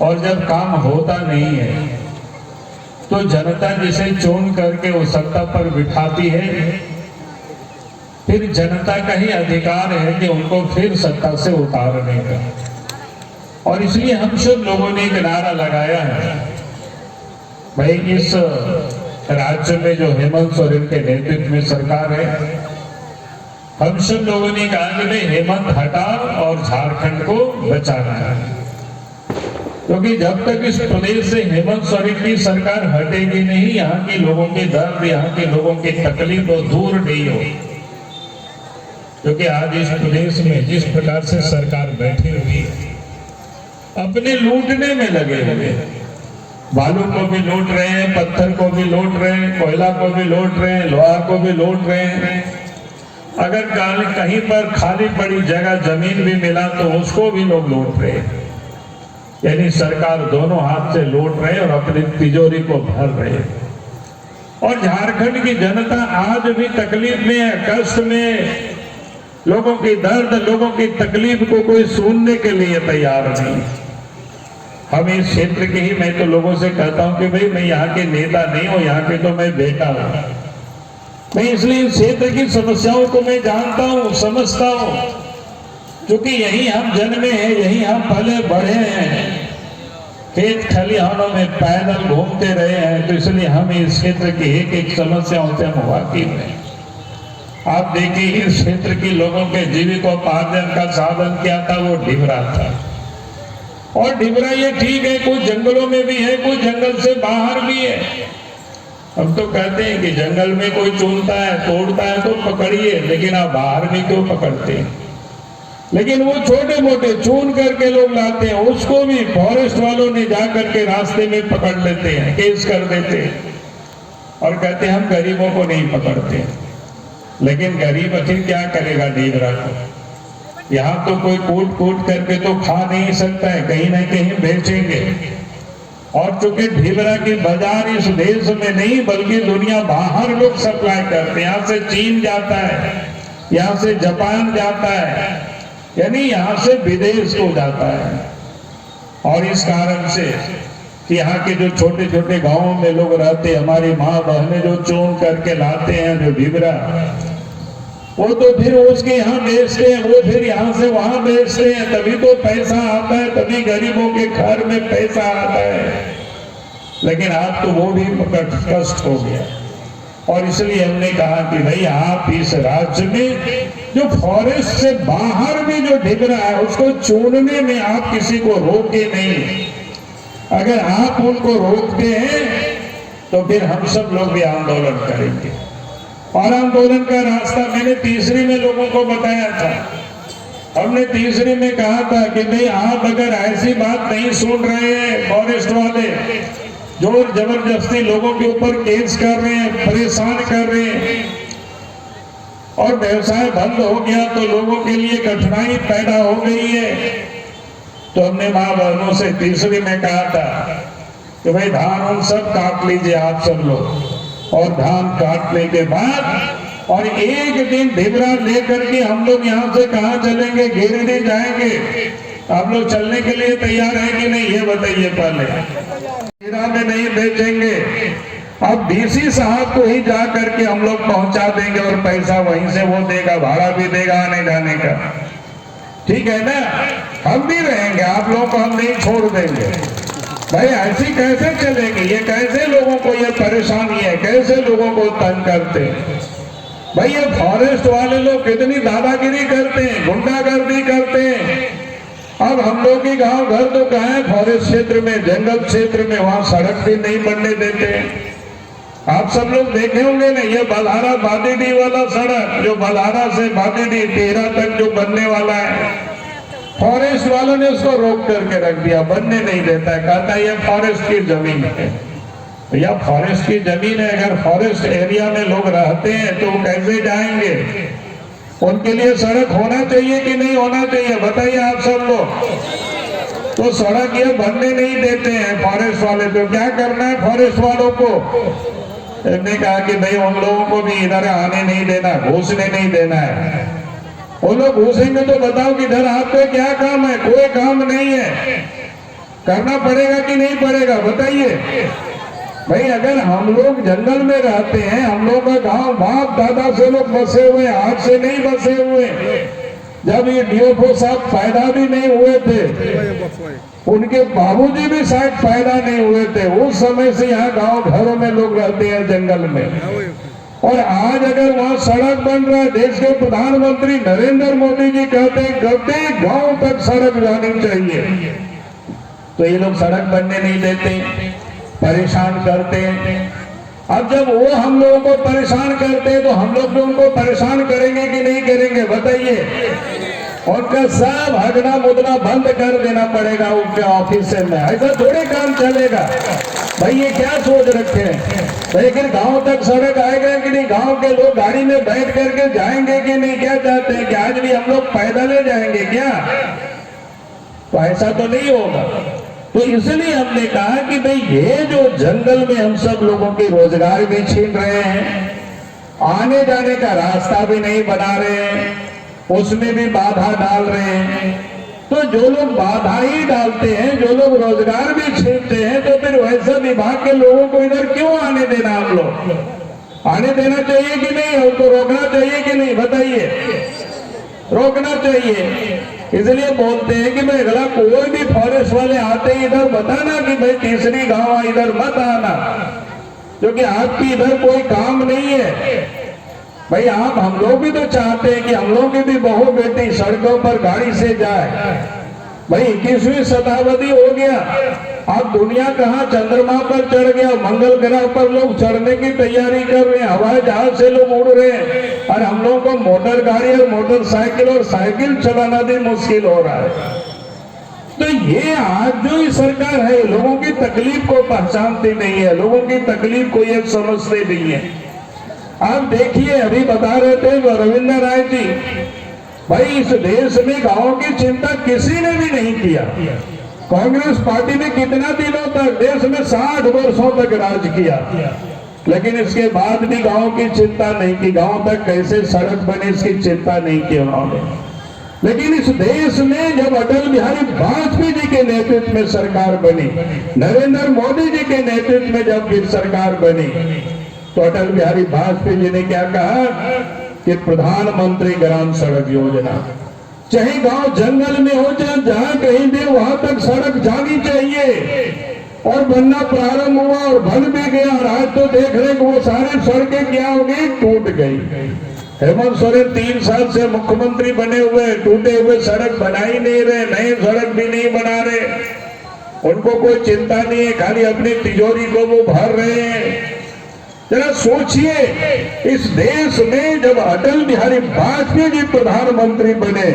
और जब काम होता नहीं है तो जनता जिसे चुन करके वो सत्ता पर बिठाती है, फिर जनता का ही अधिकार है कि उनको फिर सत्ता से उतारने का। और इसलिए हम सब लोगों ने एक नारा लगाया है, भाई इस राज्य में जो हेमंत सोरेन के नेतृत्व में सरकार है, हम सब लोगों ने कहा कि भाई हेमंत हटाओ और झारखंड को बचाना है, क्योंकि जब तक इस प्रदेश से हेमंत सोरेन की सरकार हटेगी नहीं, यहाँ के लोगों के दर्द, यहाँ के लोगों की तकलीफ तो दूर नहीं हो। क्योंकि आज इस प्रदेश में जिस प्रकार से सरकार बैठी हुई है, अपने लूटने में लगे हुए, बालू को भी लूट रहे हैं, पत्थर को भी लूट रहे हैं, कोयला को भी लूट रहे हैं, लोहा को भी लूट रहे हैं। अगर कहीं पर खाली पड़ी जगह जमीन भी मिला तो उसको भी लोग लूट रहे हैं। यानी सरकार दोनों हाथ से लूट रहे और अपनी तिजोरी को भर रहे। और झारखंड की जनता आज भी तकलीफ में है, कष्ट में, लोगों की दर्द, लोगों की तकलीफ को कोई सुनने के लिए तैयार नहीं। हम इस क्षेत्र के ही, मैं तो लोगों से कहता हूं कि भाई मैं यहाँ के नेता नहीं हूं, यहाँ के तो मैं बेटा हूं। मैं इसलिए इस क्षेत्र की समस्याओं को मैं जानता हूं, समझता हूं, क्योंकि यही हम जन्मे हैं, यही हम पले बढ़े हैं, खेत खलिहानों में पैदल घूमते रहे हैं, तो इसलिए हम इस क्षेत्र की एक एक समस्याओं से हम वाकिफ हैं। आप देखिए इस क्षेत्र के लोगों के जीविकोपार्जन का साधन क्या था, वो ढिबरा था। और ढिबरा ये ठीक है, कुछ जंगलों में भी है, कुछ जंगल से बाहर भी है। हम तो कहते हैं कि जंगल में कोई चुनता है, तोड़ता है तो पकड़िए, लेकिन आप बाहर भी क्यों पकड़ते हैं? लेकिन वो छोटे मोटे चुन करके लोग लाते हैं, उसको भी फॉरेस्ट वालों ने जा करके रास्ते में पकड़ लेते हैं, केस कर देते हैं और कहते हैं हम गरीबों को नहीं पकड़ते। लेकिन गरीब आखिर क्या करेगा ढिबरा को? यहाँ तो कोई कूट कूट करके तो खा नहीं सकता है, कहीं ना कहीं बेचेंगे। और चूंकि ढिबरा की बाजार इस देश में नहीं बल्कि दुनिया बाहर लोग सप्लाई करते हैं, यहाँ से चीन जाता है, यहाँ से जापान जाता है, यानी यहाँ से विदेश को जाता है। और इस कारण से कि यहाँ के जो छोटे छोटे गांवों में लोग रहते, हमारी माँ बहनें जो चुन करके लाते हैं जो ढिबरा, वो तो फिर उसके यहाँ बेचते हैं, वो फिर यहाँ से वहां बेचते हैं, तभी तो पैसा आता है, तभी गरीबों के घर में पैसा आता है। लेकिन आप तो वो भी कष्ट हो गया। और इसलिए हमने कहा कि भाई आप इस राज्य में जो फॉरेस्ट से बाहर भी जो ढिबरा है उसको चुनने में आप किसी को रोके नहीं। अगर आप उनको रोकते हैं तो फिर हम सब लोग भी आंदोलन करेंगे। और आंदोलन का रास्ता मैंने तीसरी में लोगों को बताया था। हमने तीसरी में कहा था कि भाई आप अगर ऐसी बात नहीं सुन रहे हैं, फॉरेस्ट वाले जोर जबरदस्ती लोगों के ऊपर केस कर रहे हैं, परेशान कर रहे हैं, और व्यवसाय बंद हो गया तो लोगों के लिए कठिनाई पैदा हो गई है, तो हमने माँ बहनों से तीसरी में कहा था कि भाई धान उन सब काट लीजिए आप सब लोग। और धान काटने के बाद और एक दिन ढिबरा लेकर के हम लोग यहाँ से कहाँ चलेंगे? गिरिडीह जाएंगे। आप लोग चलने के लिए तैयार है कि नहीं, ये बताइए पहले। गिरा में नहीं बेचेंगे, अब डीसी साहब को ही जा करके हम लोग पहुंचा देंगे और पैसा वहीं से वो देगा, भाड़ा भी देगा आने जाने का। ठीक है ना? हम भी रहेंगे, आप लोगों को हम नहीं छोड़ देंगे। भाई ऐसी कैसे चलेगी? ये कैसे लोगों को ये परेशानी है, कैसे लोगों को तंग करते हैं? भाई ये फॉरेस्ट वाले लोग कितनी दादागिरी करते हैं, गुंडागर्दी करते हैं। अब हम लोग के गांव घर तो कहाँ है, फॉरेस्ट क्षेत्र में, जंगल क्षेत्र में, वहां सड़क भी नहीं बनने देते। आप सब लोग देखे होंगे ना, ये बलहारा बादीडीह वाला सड़क जो बलहारा से बादीडीह टेहरा तक जो बनने वाला है, फॉरेस्ट वालों ने उसको रोक करके रख दिया, बनने नहीं देता है। कहता है ये फॉरेस्ट की जमीन है। या फॉरेस्ट की जमीन है, अगर फॉरेस्ट एरिया में लोग रहते हैं तो वो कैसे जाएंगे? उनके लिए सड़क होना चाहिए कि नहीं होना चाहिए? बताइए आप सब लोग। तो सड़क ये बनने नहीं देते हैं फॉरेस्ट वाले, तो क्या करना है फॉरेस्ट वालों को? हमने कहा कि भाई उन लोगों को भी इधर आने नहीं देना, घुसने नहीं देना है। वो लोग घुसेंगे तो बताओ कि इधर आपको क्या काम है? कोई काम नहीं है। करना पड़ेगा कि नहीं पड़ेगा बताइए भाई। अगर हम लोग जंगल में रहते हैं, हम लोग का गांव बाप दादा से लोग बसे हुए, आज से नहीं बसे हुए। जब ये डीएफओ साहब पैदा भी नहीं हुए थे, उनके बाबूजी भी शायद पैदा नहीं हुए थे, उस समय से यहाँ गांव घरों में लोग रहते हैं जंगल में। और आज अगर वहाँ सड़क बन रहा है, देश के प्रधानमंत्री नरेंद्र मोदी जी कहते हैं प्रत्येक गांव तक सड़क जानी चाहिए, तो ये लोग सड़क बनने नहीं देते, परेशान करते हैं। अब जब वो हम लोगों को परेशान करते हैं तो हम लोग भी उनको परेशान करेंगे कि नहीं करेंगे बताइए। उनका सब हगना मुदना बंद कर देना पड़ेगा उनके ऑफिस में, ऐसा थोड़े काम चलेगा भाई। ये क्या सोच रखे हैं? लेकिन गांव तक सड़क आएगा कि नहीं? गांव के लोग गाड़ी में बैठ करके जाएंगे कि नहीं? क्या चाहते हैं कि आज भी हम लोग पैदल जाएंगे क्या? तो ऐसा तो नहीं होगा। तो इसलिए हमने कहा कि भाई ये जो जंगल में हम सब लोगों के रोजगार भी छीन रहे हैं, आने जाने का रास्ता भी नहीं बना रहे हैं, उसमें भी बाधा डाल रहे हैं। तो जो लोग बाधा ही डालते हैं, जो लोग रोजगार भी छीनते हैं, तो फिर वैसे विभाग के लोगों को इधर क्यों आने देना? हम लोग आने देना चाहिए कि नहीं? उनको रोकना चाहिए कि नहीं बताइए? रोकना चाहिए। इसलिए बोलते हैं कि भाई अगला कोई भी फॉरेस्ट वाले आते हैं इधर बताना कि भाई तीसरी गांव इधर मत आना, क्योंकि आपकी इधर कोई काम नहीं है भाई। आप हम लोग भी तो चाहते हैं कि हम लोग की भी बहू बेटी सड़कों पर गाड़ी से जाए भाई। 21वीं शताब्दी हो गया, अब दुनिया कहाँ चंद्रमा पर चढ़ गया, मंगल ग्रह पर लोग चढ़ने की तैयारी कर रहे हैं, हवाई जहाज से लोग उड़ रहे हैं, और हम लोगों को मोटर गाड़ी और मोटरसाइकिल और साइकिल चलाना भी मुश्किल हो रहा है। तो ये आज जो ये सरकार है लोगों की तकलीफ को पहचानती नहीं है, लोगों की तकलीफ को ये समझते नहीं है। आप देखिए, अभी बता रहे थे रविंद्र राय जी, भाई इस देश में गांवों की चिंता किसी ने भी नहीं किया। कांग्रेस पार्टी ने कितना दिनों तक देश में 60 वर्षों तक राज किया, लेकिन इसके बाद भी गांव की चिंता नहीं की, गांव तक कैसे सड़क बने इसकी चिंता नहीं की उन्होंने। लेकिन इस देश में जब अटल बिहारी वाजपेयी जी के नेतृत्व में सरकार बनी, नरेंद्र मोदी जी के नेतृत्व में जब फिर सरकार बनी, तो अटल बिहारी वाजपेयी जी ने क्या कहा कि प्रधानमंत्री ग्राम सड़क योजना, चाहे गांव जंगल में हो चाहे जहां कहीं भी, वहां तक सड़क जानी चाहिए। और बनना प्रारंभ हुआ और बन भी गया, और आज तो देख रहे कि वो सारी सड़कें क्या हो गई, टूट गई। हेमंत सोरेन 3 साल से मुख्यमंत्री बने हुए, टूटे हुए सड़क बना ही नहीं रहे, नए सड़क भी नहीं बना रहे। उनको कोई चिंता नहीं है, खाली अपनी तिजोरी को वो भर रहे हैं। जरा सोचिए, इस देश में जब अटल बिहारी वाजपेयी जी प्रधानमंत्री बने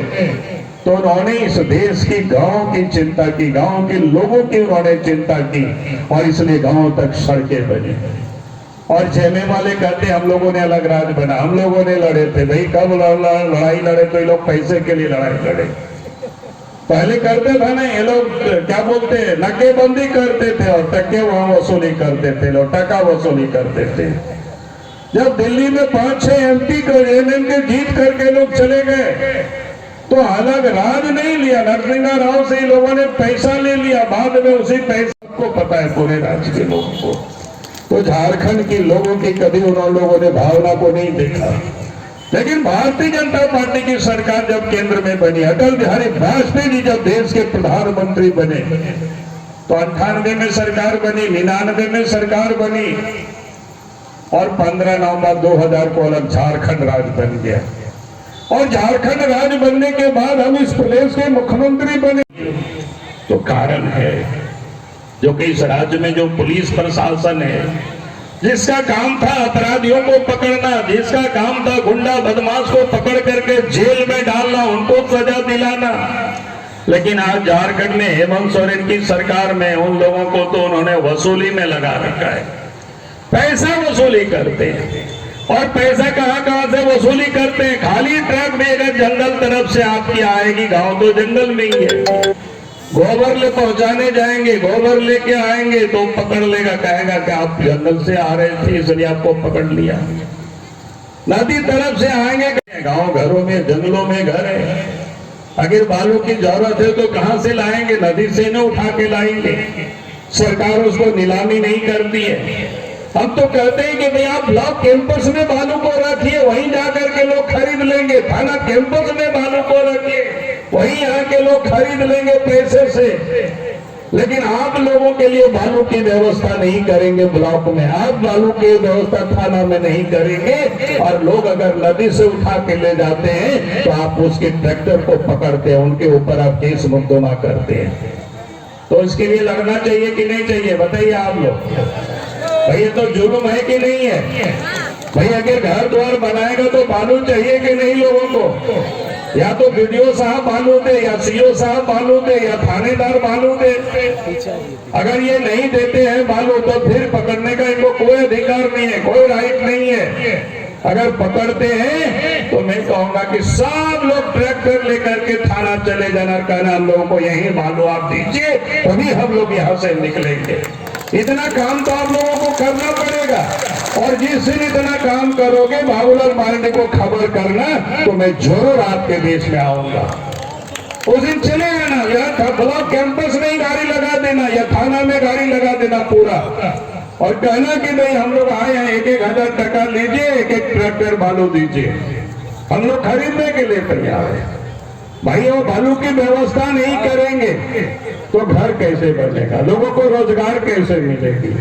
तो उन्होंने इस देश की गांव की चिंता की, गांव के लोगों की उन्होंने चिंता की, और इसलिए गांव तक सड़कें बनी। और जेमे वाले कहते हम लोगों ने अलग राज बना, हम लोगों ने लड़े थे भाई। कब लड़ाई लड़े? तो ये लोग पैसे के लिए लड़ाई लड़े। पहले करते था ना ये लोग, क्या बोलते हैं, नाकेबंदी करते थे और टक्के वहां वसूली करते थे, लोग टका वसूली करते थे। जब दिल्ली में 5-6 MP को एमएन के जीत करके लोग चले गए, तो अलग राज नहीं लिया, नरसिंह राव से ही लोगों ने पैसा ले लिया, बाद में उसी पैसा को पता है पूरे राज्य के लोगों को। तो झारखंड के लोगों की कभी उन लोगों ने भावना को नहीं देखा। लेकिन भारतीय जनता पार्टी की सरकार जब केंद्र में बनी, अटल बिहारी वाजपेयी जी जब देश के प्रधानमंत्री बने, तो 98 में सरकार बनी, 99 में सरकार बनी, और 15 नवंबर 2000 को अलग झारखंड राज्य बन गया। और झारखंड राज्य बनने के बाद हम इस प्रदेश के मुख्यमंत्री बने। तो कारण है जो कि इस राज्य में जो पुलिस प्रशासन है, जिसका काम था अपराधियों को पकड़ना, जिसका काम था गुंडा बदमाश को पकड़ करके जेल में डालना, उनको सजा दिलाना, लेकिन आज झारखंड में हेमंत सोरेन की सरकार में उन लोगों को तो उन्होंने वसूली में लगा रखा है, पैसा वसूली करते हैं। और पैसा कहां से वसूली करते हैं? खाली ट्रक में अगर जंगल तरफ से आपकी आएगी, गांव तो जंगल में ही है, गोबर ले पहुंचाने जाएंगे, गोबर लेके आएंगे तो पकड़ लेगा, कहेगा कि आप जंगल से आ रहे थे इसलिए आपको पकड़ लिया। नदी तरफ से आएंगे, गांव घरों में जंगलों में घर है, अगर बालू की जरूरत है तो कहां से लाएंगे? नदी से न उठा के लाएंगे। सरकार उसको नीलामी नहीं करती है। हम तो कहते हैं कि भाई आप ब्लॉक कैंपस में बालू को रखिए, वहीं जाकर के लोग खरीद लेंगे। थाना कैंपस में बालू को रखिए, वहीं आके लोग खरीद लेंगे पैसे से। लेकिन आप लोगों के लिए बालू की व्यवस्था नहीं करेंगे ब्लॉक में, आप बालू की व्यवस्था थाना में नहीं करेंगे। और लोग अगर नदी से उठा के ले जाते हैं तो आप उसके ट्रैक्टर को पकड़ते हैं, उनके ऊपर आप केस मुकदमा करते हैं। तो इसके लिए लड़ना चाहिए कि नहीं चाहिए? बताइए आप लोग। भाई ये तो जुर्म है कि नहीं है? भाई अगर घर द्वार बनाएगा तो बालू चाहिए कि नहीं लोगों को? या तो वीडियो साहब बालू दे, या सीओ साहब बालू दे, या थानेदार बालू दे। अगर ये नहीं देते हैं बालू तो फिर पकड़ने का इनको कोई अधिकार नहीं है, कोई राइट नहीं है। अगर पकड़ते हैं तो मैं कहूंगा कि सब लोग ट्रैक्टर लेकर के थाना चले जाना, कहना हम लोगों को यही बालू आप दीजिए, तभी हम लोग यहाँ से निकलेंगे। इतना काम तो आप लोगों को करना पड़ेगा। और जिस दिन इतना काम करोगे बाबूलाल मरांडी को खबर करना, तो मैं जरूर आपके बीच में आऊंगा। उस दिन चले आना, या ब्लॉक कैंपस में ही गाड़ी लगा देना, या थाना में गाड़ी लगा देना पूरा, और कहना कि भाई हम लोग आए हैं, 1,000 टका लीजिए, एक ट्रैक्टर बालू दीजिए, हम लोग खरीदने के लिए तैयार है। भाई वो बालू की व्यवस्था नहीं करेंगे तो घर कैसे बनेगा? लोगों को रोजगार कैसे मिलेगी?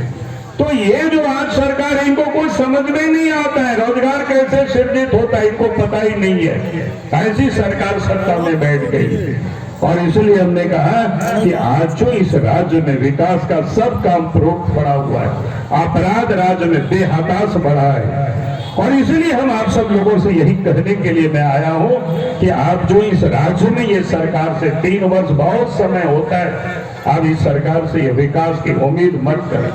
तो ये जो आज सरकार है, इनको कुछ समझ में नहीं आता है, रोजगार कैसे सृजित होता है इनको पता ही नहीं है। ऐसी सरकार सत्ता में बैठ गई। और इसलिए हमने कहा कि आज जो इस राज्य में विकास का सब काम रोक पड़ा हुआ है, अपराध राज्य में बेहताश बढ़ा है। और इसलिए हम आप सब लोगों से यही कहने के लिए मैं आया हूं कि आप जो इस राज्य में ये सरकार से 3 वर्ष बहुत समय होता है, आप इस सरकार से ये विकास की उम्मीद मत करें।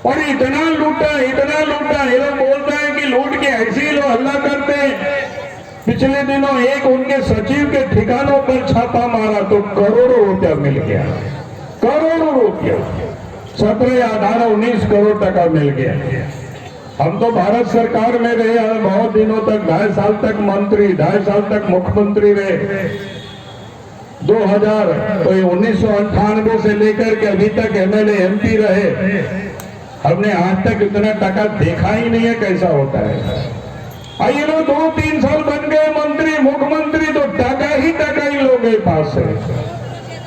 और इतना लूटा, ये लोग बोलते हैं कि लूट के ऐसे ही लोग हल्ला करते हैं। पिछले दिनों एक उनके सचिव के ठिकानों पर छापा मारा तो करोड़ों रुपया मिल गया, करोड़ों रुपया, 17 या 18, 19 करोड़ टका मिल गया। हम तो भारत सरकार में रहे बहुत दिनों तक, 2.5 साल तक मंत्री, 2.5 साल तक मुख्यमंत्री रहे। 2000 तो 1998 से लेकर के अभी तक MLA MP रहे। हमने आज तक इतना टका देखा ही नहीं है कैसा होता है। आइए लोग 2-3 साल बन गए मंत्री, मुख्यमंत्री, तो टका ही लोगों के पास है।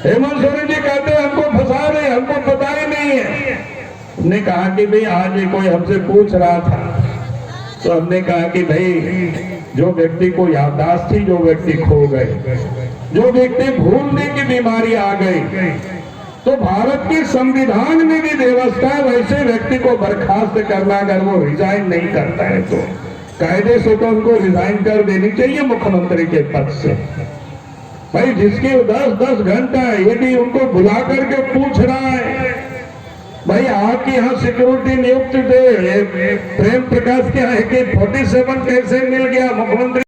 हेमंत सोरेन जी कहते हैं हमको फंसा रहे, हमको पता ही नहीं है। हमने कहा कि भाई आज कोई हमसे पूछ रहा था, तो हमने कहा कि भाई जो व्यक्ति को याददाश्त थी, जो व्यक्ति खो गए, जो व्यक्ति भूलने की बीमारी आ गई, तो भारत के संविधान में भी व्यवस्था है वैसे व्यक्ति को बर्खास्त करना। अगर वो रिजाइन नहीं करता है तो कायदे से तो उनको रिजाइन कर देनी चाहिए मुख्यमंत्री के पद से। भाई जिसके 10-10 घंटा है, ये भी उनको बुला करके पूछ रहा है भाई आपके यहाँ सिक्योरिटी नियुक्त थे, प्रेम प्रकाश के यहाँ AK-47 कैसे मिल गया? मुख्यमंत्री